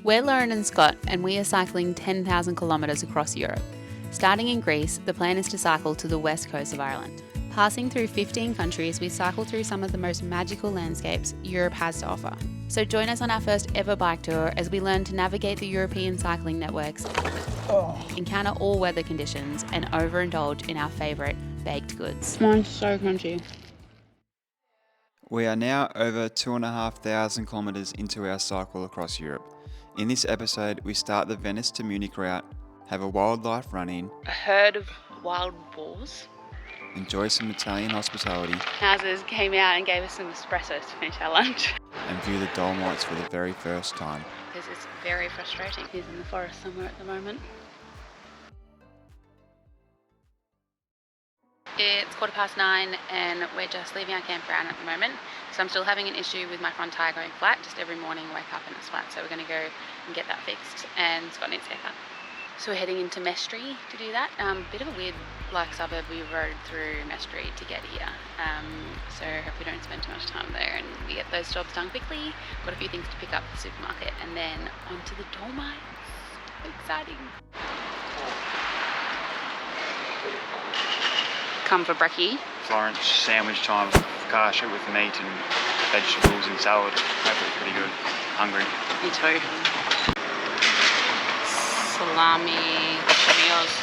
We're Lauren and Scott, and we are cycling 10,000 kilometres across Europe. Starting in Greece, the plan is to cycle to the west coast of Ireland. Passing through 15 countries, we cycle through some of the most magical landscapes Europe has to offer. So join us on our first ever bike tour as we learn to navigate the European cycling networks, encounter all weather conditions, and overindulge in our favourite baked goods. Mine's so crunchy. We are now over 2,500 kilometres into our cycle across Europe. In this episode, we start the Venice to Munich route, have a wildlife run-in, A herd of wild boars. enjoy some Italian hospitality, Houses came out and gave us some espressos to finish our lunch. and view the Dolomites for the very first time. This is very frustrating. He's in the forest somewhere at the moment. It's 9:15 and we're just leaving our campground at the moment. So I'm still having an issue with my front tyre going flat. Just every morning I wake up and it's flat. So we're going to go and get that fixed, and Scott needs a haircut. So we're heading into Mestre to do that. Bit of a weird suburb. We rode through Mestre to get here. So hope we don't spend too much time there and we get those jobs done quickly. Got a few things to pick up at the supermarket and then on to the Dolomites. Exciting. Come for brekkie. Florence sandwich time, focaccia with meat and vegetables and salad. Hopefully pretty good. Hungry. Me too. Salami, meals.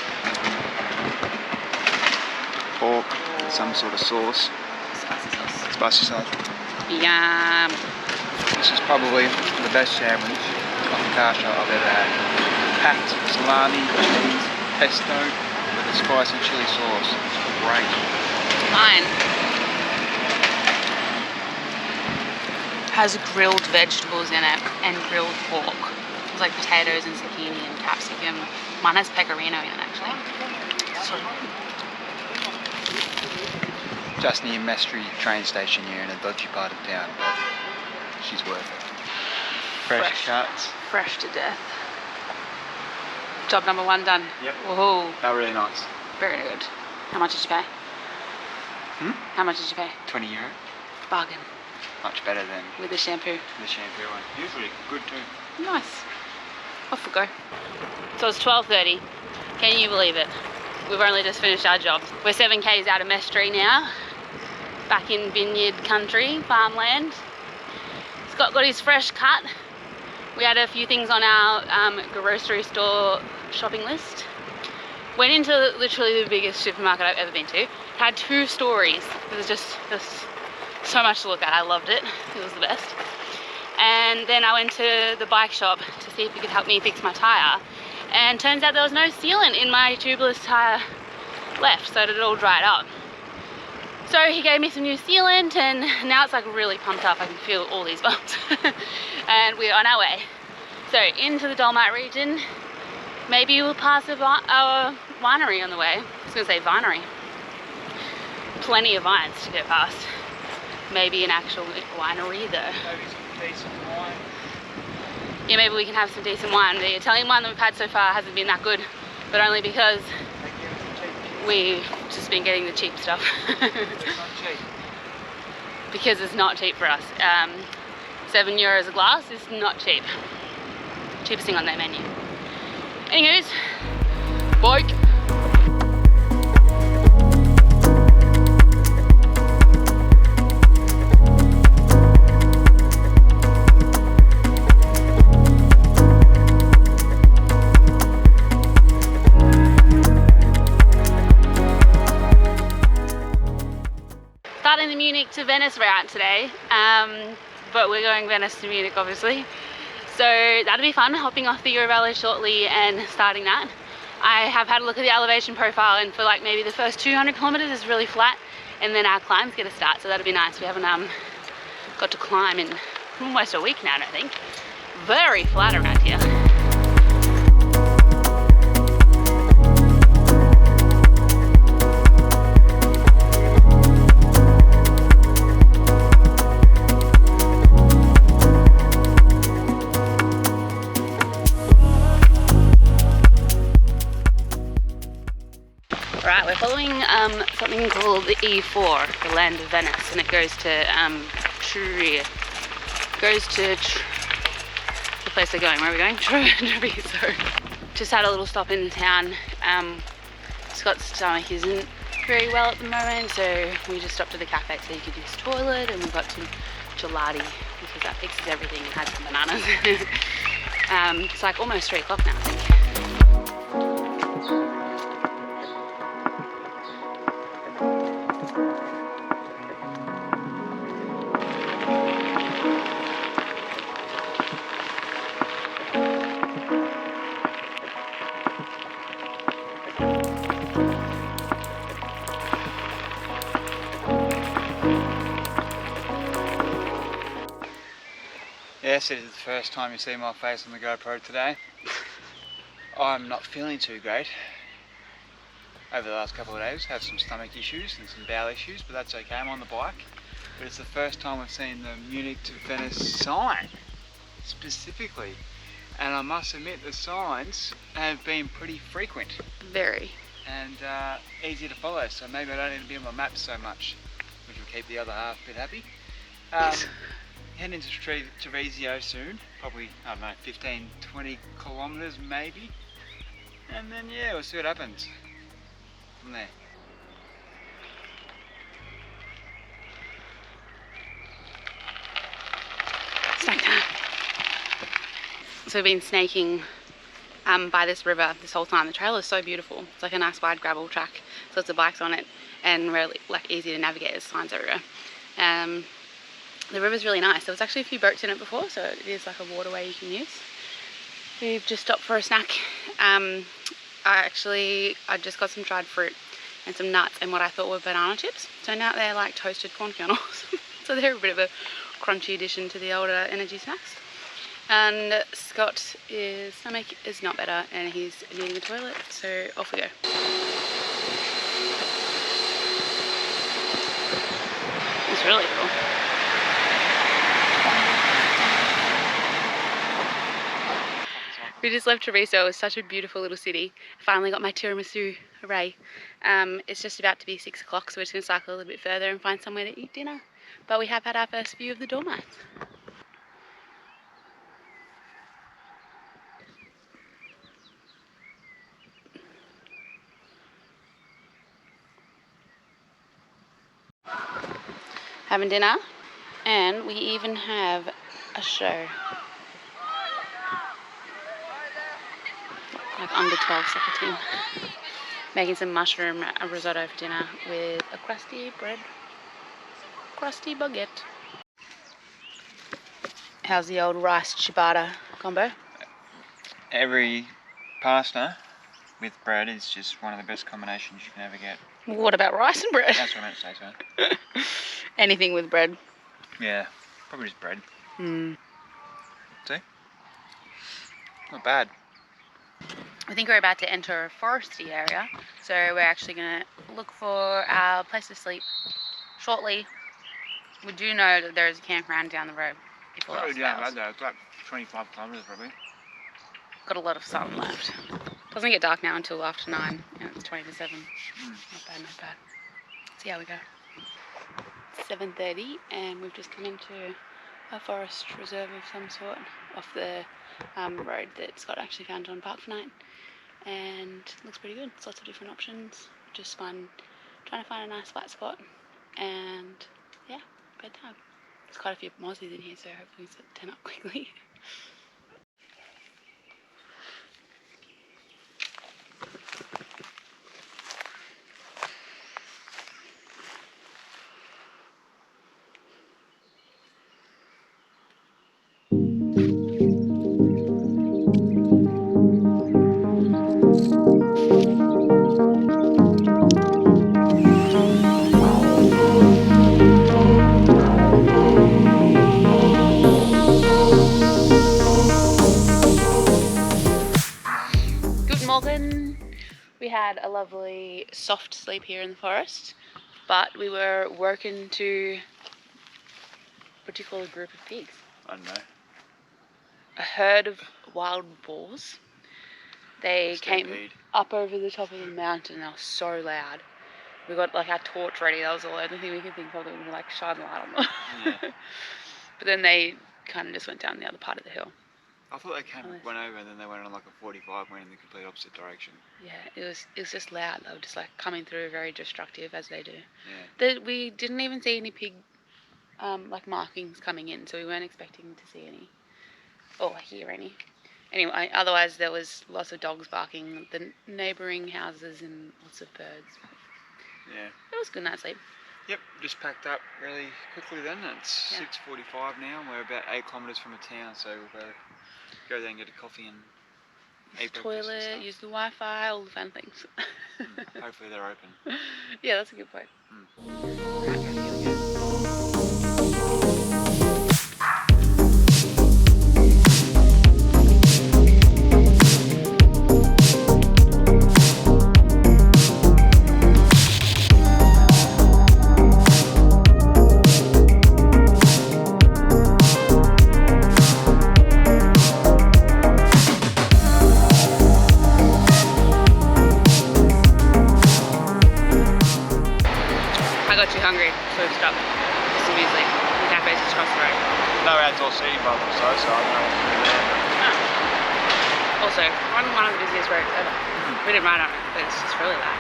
Pork, some sort of sauce. Spicy sauce. Spicy sauce. Yum. This is probably the best sandwich of focaccia I've ever had. Packed salami, cheese, pesto with a spicy chili sauce. It's great. Mine has grilled vegetables in it and grilled pork. It's like potatoes and zucchini and capsicum. Mine has pecorino in it actually. So Just near Mestre train station here in a dodgy part of town, but she's worth it. Fresh cuts. fresh to death. Job number 1 done. Yep. Woohoo. They're really nice. Very good. How much did you pay? How much did you pay? €20. Bargain. Much better than With the shampoo. the shampoo one. Usually good too. Nice. Off we go. So it's 12:30. Can you believe it? We've only just finished our job. We're 7 k's out of Mestre now. Back in vineyard country, farmland. Scott got his fresh cut. We had a few things on our grocery store shopping list. Went into literally the biggest supermarket I've ever been to. Had 2 stories. It was just so much to look at. I loved it. It was the best. And then I went to the bike shop to see if he could help me fix my tyre. And turns out there was no sealant in my tubeless tyre left, so it had all dried up. So he gave me some new sealant and now it's like really pumped up. I can feel all these bumps. And we're on our way. So into the Dolomite region. Maybe we'll pass a winery on the way. I was going to say vinery. Plenty of vines to go past. Maybe an actual winery though. Maybe some decent wine. Yeah, maybe we can have some decent wine. The Italian wine that we've had so far hasn't been that good, but only because we've just been getting the cheap stuff. It's not cheap. Because it's not cheap for us. €7 a glass is not cheap. Cheapest thing on their menu. Anywho's, bike. Starting the Munich to Venice route today, but we're going Venice to Munich obviously. So that'll be fun, hopping off the Eurovelo shortly and starting that. I have had a look at the elevation profile and for like maybe the first 200 kilometers is really flat and then our climb's get a start, so that'll be nice. We haven't got to climb in almost a week now, I think. Very flat around here. Right, we're following something called the E4, the land of Venice, and it goes to the place we're going. Where are we going? Treviso. Just had a little stop in town. Scott's stomach isn't very well at the moment, so we just stopped at the cafe so you could use the toilet, and we got some gelati because that fixes everything, and had some bananas. It's like almost 3 o'clock now, I think. Yes, it is the first time you see my face on the GoPro today. I'm not feeling too great. Over the last couple of days, have some stomach issues and some bowel issues, but that's okay, I'm on the bike. But it's the first time I've seen the Munich to Venice sign, specifically. And I must admit, the signs have been pretty frequent. Very. And easy to follow, so maybe I don't need to be on my maps so much, which will keep the other half a bit happy. Yes. Heading into Treviso soon, probably, I don't know, 15, 20 kilometres maybe. And then yeah, we'll see what happens from there. Snack time. So we've been snaking by this river this whole time. The trail is so beautiful. It's like a nice wide gravel track, so lots of bikes on it, and really like easy to navigate. There's signs everywhere. The river's really nice. There was actually a few boats in it before, so it is like a waterway you can use. We've just stopped for a snack. I just got some dried fruit and some nuts and what I thought were banana chips. So now they're like toasted corn kernels. So they're a bit of a crunchy addition to the older energy snacks. And Scott's stomach is not better and he's needing a toilet, so off we go. It's really cool. We just left Treviso. It's such a beautiful little city. Finally got my tiramisu, hooray. It's just about to be 6 o'clock, so we're just going to cycle a little bit further and find somewhere to eat dinner. But we have had our first view of the Dolomites. Having dinner, and we even have a show. Like under 12 soccer team. Making some mushroom risotto for dinner with a crusty baguette. How's the old rice ciabatta combo? Every pasta with bread is just one of the best combinations you can ever get. What about rice and bread? That's what I meant to say, so. Anything with bread. Yeah, probably just bread. Mm. See? Not bad. I think we're about to enter a foresty area, so we're actually going to look for our place to sleep shortly. We do know that there is a campground down the road. If all else Probably down fails. the road though, it's like 25 kilometres probably. Got a lot of sun left. Doesn't get dark now until after 9, and it's 20 to 7. Not bad, not bad. See how we go. It's 7:30, and we've just come into a forest reserve of some sort off the road that Scott actually found on Park for Night, and it looks pretty good. It's lots of different options. Just fun trying to find a nice flat spot, and yeah, bedtime. There's quite a few mozzies in here, so hopefully it's turn up quickly. We had a lovely soft sleep here in the forest, but we were woken to a particular group of pigs. I don't know. A herd of wild boars. They came Stampede. up over the top of the mountain. They were so loud. We got like our torch ready. That was the only thing we could think of that would like shine the light on them. Yeah. But then they kind of just went down the other part of the hill. I thought they went over and then they went on like a 45, went in the complete opposite direction. Yeah, it was just loud. They were just like coming through, very destructive as they do. Yeah. We didn't even see any pig like markings coming in, so we weren't expecting to see any or hear any. Anyway, otherwise there was lots of dogs barking, the neighbouring houses and lots of birds. Yeah. It was a good night's sleep. Yep, just packed up really quickly then. It's 6:45 now and we're about 8 kilometres from a town, so we'll go there and get a coffee and eat breakfast and Toilet, stuff. use the Wi-Fi, all the fun things. Hopefully they're open. Yeah, that's a good point. Right, here we go. I got too hungry, so we stopped. Just some muesli. The cafe's just across the road. No outdoor seating bubbles though, so I don't know if we're there. Also, we're on one of the busiest roads ever. We didn't ride on it, but it's just really loud.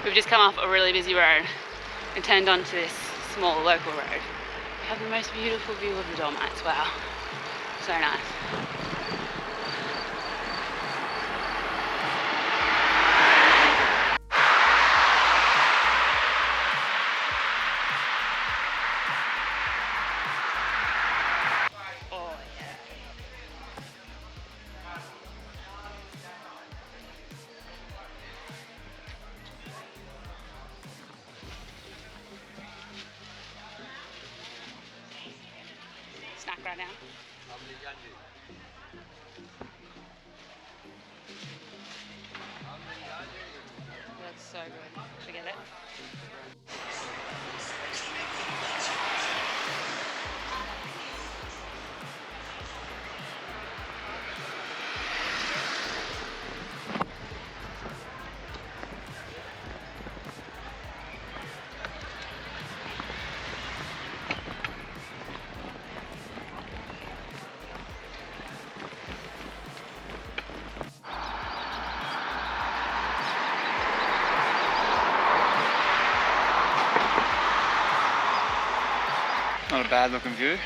We've just come off a really busy road and turned onto this small local road. We have the most beautiful view of the Dolomites. Wow, so nice. Oh yeah. Snack right now. That's so good. Should I get it? Not a bad looking view.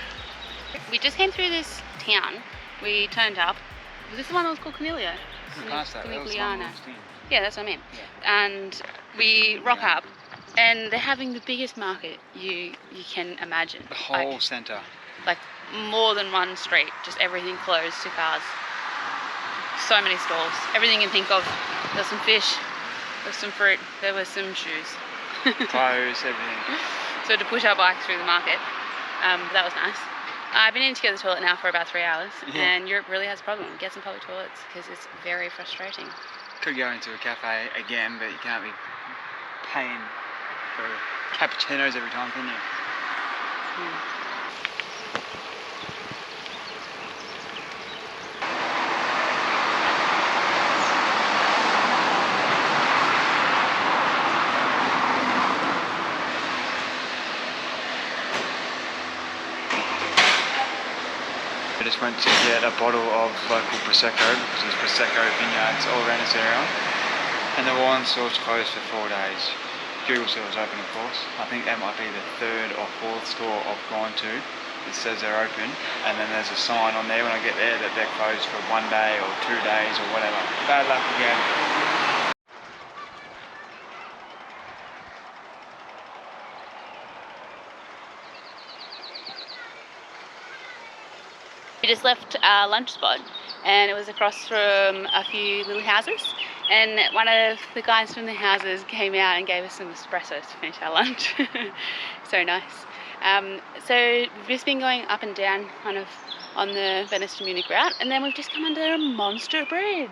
We just came through this town. We turned up. Was this the one that was called Cornelia? Past that, that was the one we walked in. Yeah, that's what I mean. Yeah. And we rock up, and they're having the biggest market you can imagine. The whole centre. Like more than one street, just everything closed to cars. So many stalls, everything you can think of. There's some fish, there's some fruit, there was some shoes. Clothes, everything. So to push our bikes through the market, that was nice. I've been in to go to the toilet now for about 3 hours, and Europe really has a problem. Get some public toilets because it's very frustrating. Could go into a cafe again, but you can't be paying for cappuccinos every time, can you? I just went to get a bottle of local Prosecco because there's Prosecco vineyards all around this area, and the wine store's closed for 4 days. Google said it was open, of course. I think that might be the 3rd or 4th store I've gone to that says they're open, and then there's a sign on there when I get there that they're closed for 1 day or 2 days or whatever. Bad luck again. We just left our lunch spot, and it was across from a few little houses, and one of the guys from the houses came out and gave us some espressos to finish our lunch. So nice. So we've just been going up and down kind of on the Venice to Munich route, and then we've just come under a monster bridge.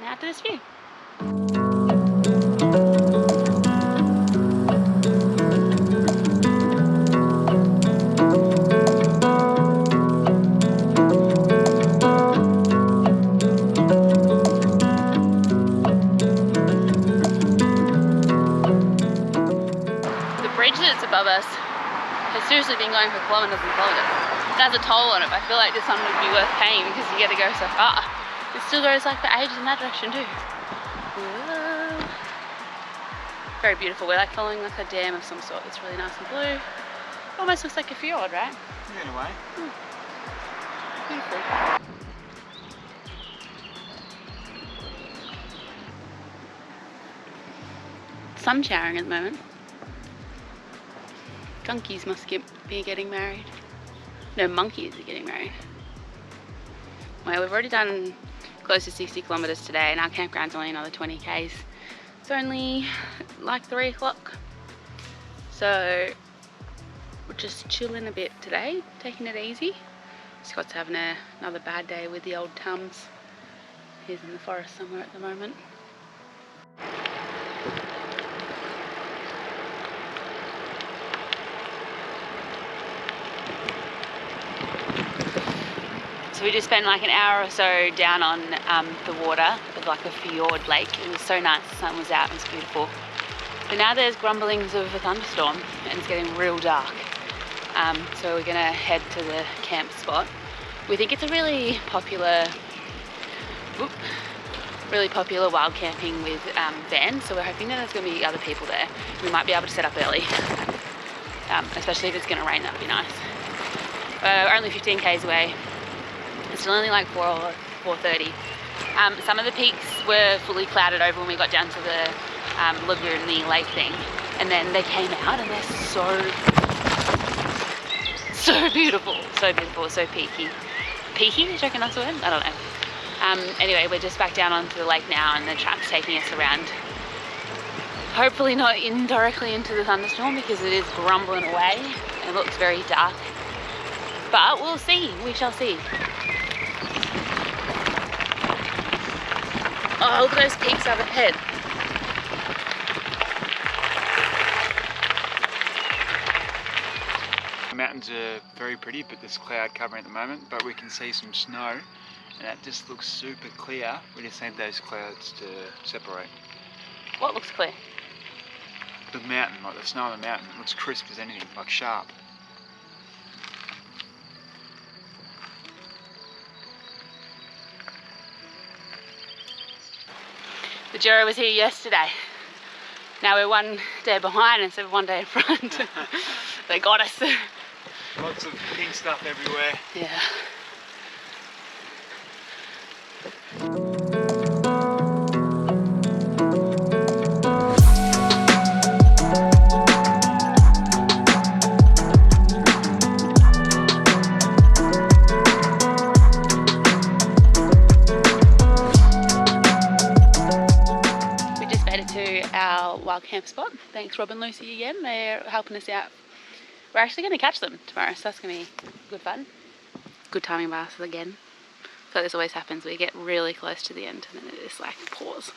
Now to this view. Above us has seriously been going for kilometres and kilometres. It has a toll on it, but I feel like this one would be worth paying because you get to go so far. It still goes like for ages in that direction too. Whoa. Very beautiful. We're like following like a dam of some sort. It's really nice and blue. Almost looks like a fjord, right? Yeah, in a way. Beautiful. Sun showering at the moment. Donkeys must be getting married. No, monkeys are getting married. Well, we've already done close to 60 kilometres today and our campground's only another 20 k's. It's only like 3 o'clock. So we're just chilling a bit today, taking it easy. Scott's having another bad day with the old Tums. He's in the forest somewhere at the moment. So we just spent like an hour or so down on the water of like a fjord lake. It was so nice, the sun was out, it was beautiful. But now there's grumblings of a thunderstorm and it's getting real dark. So we're gonna head to the camp spot. We think it's a really popular wild camping with vans, so we're hoping that there's gonna be other people there. We might be able to set up early, especially if it's gonna rain, that'd be nice. We're only 15 k's away. It's still only like 4 or 4:30. Some of the peaks were fully clouded over when we got down to the lagoon, the lake thing, and then they came out and they're so beautiful, so peaky. Peaky? Do you reckon that's the word? I don't know. Anyway, we're just back down onto the lake now and the truck's taking us around. Hopefully not directly into the thunderstorm because it is grumbling away. It looks very dark. But we'll see, we shall see. Oh, look at those peaks up ahead. The mountains are very pretty, but there's cloud covering at the moment, but we can see some snow, and that just looks super clear. We just need those clouds to separate. What looks clear? The mountain, like the snow on the mountain, looks crisp as anything, like sharp. The Giro was here yesterday. Now we're one day behind instead of one day in front. They got us. Lots of pink stuff everywhere. Yeah. Wild camp spot. Thanks Rob and Lucy again, they're helping us out. We're actually going to catch them tomorrow, so that's going to be good fun. Good timing by us again. So this always happens, we get really close to the end and then it just like pause.